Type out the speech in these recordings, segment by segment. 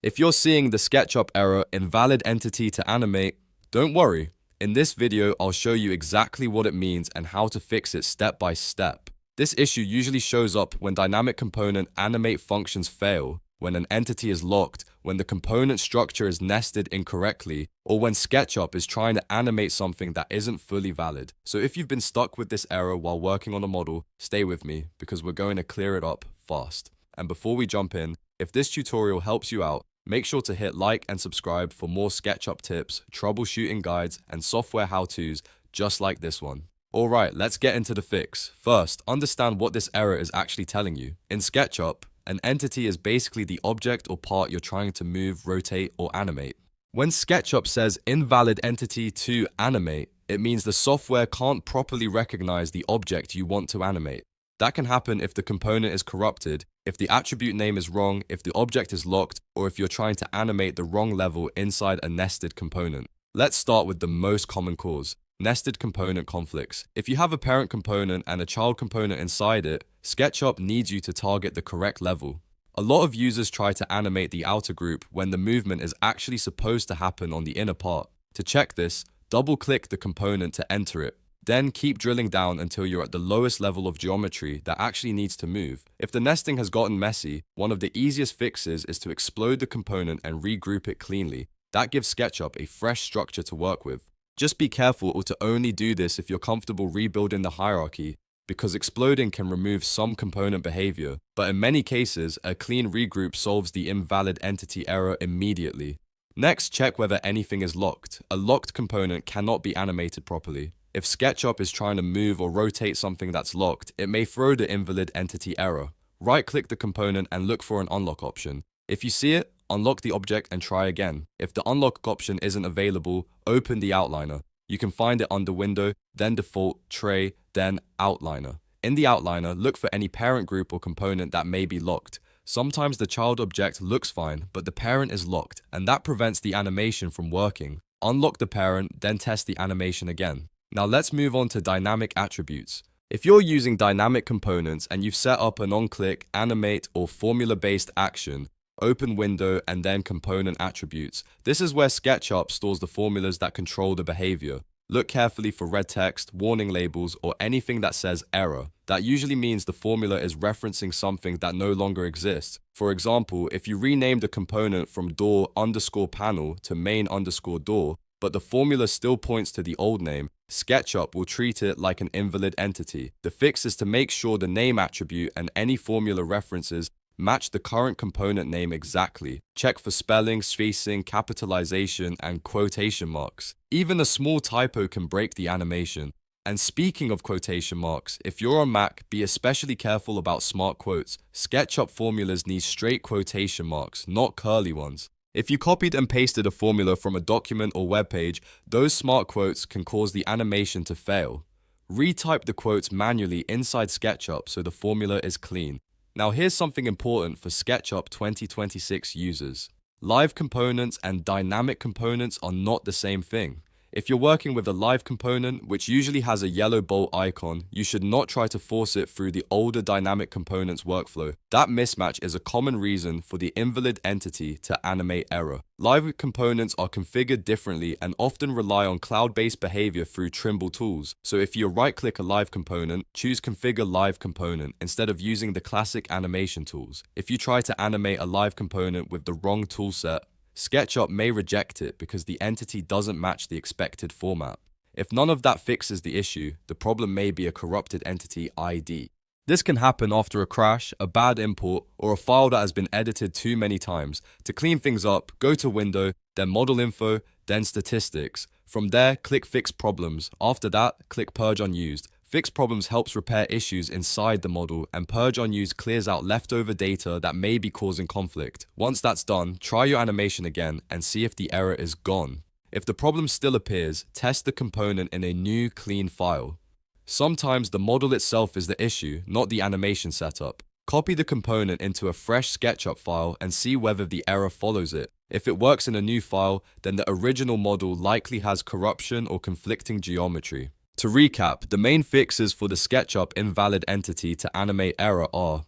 If you're seeing the SketchUp error invalid entity to animate, don't worry. In this video, I'll show you exactly what it means and how to fix it step by step. This issue usually shows up when dynamic component animate functions fail, when an entity is locked, when the component structure is nested incorrectly, or when SketchUp is trying to animate something that isn't fully valid. So if you've been stuck with this error while working on a model, stay with me because we're going to clear it up fast. And before we jump in, if this tutorial helps you out, make sure to hit like and subscribe for more SketchUp tips, troubleshooting guides, and software how-tos just like this one. Alright, let's get into the fix. First, understand what this error is actually telling you. In SketchUp, an entity is basically the object or part you're trying to move, rotate, or animate. When SketchUp says invalid entity to animate, it means the software can't properly recognize the object you want to animate. That can happen if the component is corrupted, if the attribute name is wrong, if the object is locked, or if you're trying to animate the wrong level inside a nested component. Let's start with the most common cause. Nested component conflicts. If you have a parent component and a child component inside it, SketchUp needs you to target the correct level. A lot of users try to animate the outer group when the movement is actually supposed to happen on the inner part. To check this, double-click the component to enter it. Then keep drilling down until you're at the lowest level of geometry that actually needs to move. If the nesting has gotten messy, one of the easiest fixes is to explode the component and regroup it cleanly. That gives SketchUp a fresh structure to work with. Just be careful to only do this if you're comfortable rebuilding the hierarchy, because exploding can remove some component behavior, but in many cases, a clean regroup solves the invalid entity error immediately. Next, check whether anything is locked. A locked component cannot be animated properly. If SketchUp is trying to move or rotate something that's locked, it may throw the invalid entity error. Right-click the component and look for an unlock option. If you see it, unlock the object and try again. If the unlock option isn't available, open the outliner. You can find it under Window, then Default, Tray, then Outliner. In the outliner, look for any parent group or component that may be locked. Sometimes the child object looks fine, but the parent is locked, and that prevents the animation from working. Unlock the parent, then test the animation again. Now let's move on to dynamic attributes. If you're using dynamic components and you've set up an on-click, animate, or formula-based action, open Window and then component attributes. This is where SketchUp stores the formulas that control the behavior. Look carefully for red text, warning labels, or anything that says error. That usually means the formula is referencing something that no longer exists. For example, if you rename the component from door_panel to main_door, but the formula still points to the old name, SketchUp will treat it like an invalid entity. The fix is to make sure the name attribute and any formula references match the current component name exactly. Check for spelling, spacing, capitalization, and quotation marks. Even a small typo can break the animation. And speaking of quotation marks, if you're on Mac, be especially careful about smart quotes. SketchUp formulas need straight quotation marks, not curly ones. If you copied and pasted a formula from a document or web page, those smart quotes can cause the animation to fail. Retype the quotes manually inside SketchUp so the formula is clean. Now here's something important for SketchUp 2026 users. Live components and dynamic components are not the same thing. If you're working with a live component, which usually has a yellow bolt icon, you should not try to force it through the older dynamic components workflow. That mismatch is a common reason for the invalid entity to animate error. Live components are configured differently and often rely on cloud-based behavior through Trimble tools. So if you right-click a live component, choose Configure Live Component instead of using the classic animation tools. If you try to animate a live component with the wrong toolset, SketchUp may reject it because the entity doesn't match the expected format. If none of that fixes the issue, the problem may be a corrupted entity ID. This can happen after a crash, a bad import, or a file that has been edited too many times. To clean things up, go to Window, then Model Info, then Statistics. From there, click Fix Problems. After that, click Purge Unused. Fix Problems helps repair issues inside the model, and Purge Unused clears out leftover data that may be causing conflict. Once that's done, try your animation again and see if the error is gone. If the problem still appears, test the component in a new, clean file. Sometimes the model itself is the issue, not the animation setup. Copy the component into a fresh SketchUp file and see whether the error follows it. If it works in a new file, then the original model likely has corruption or conflicting geometry. To recap, the main fixes for the SketchUp invalid entity to animate error are: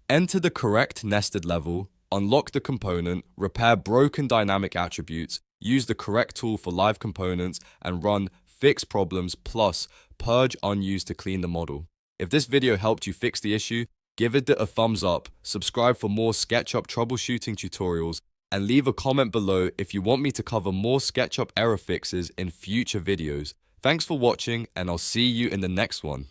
enter the correct nested level, unlock the component, repair broken dynamic attributes, use the correct tool for live components, and run fix problems plus purge unused to clean the model. If this video helped you fix the issue, give it a thumbs up, subscribe for more SketchUp troubleshooting tutorials, and leave a comment below if you want me to cover more SketchUp error fixes in future videos. Thanks for watching, and I'll see you in the next one.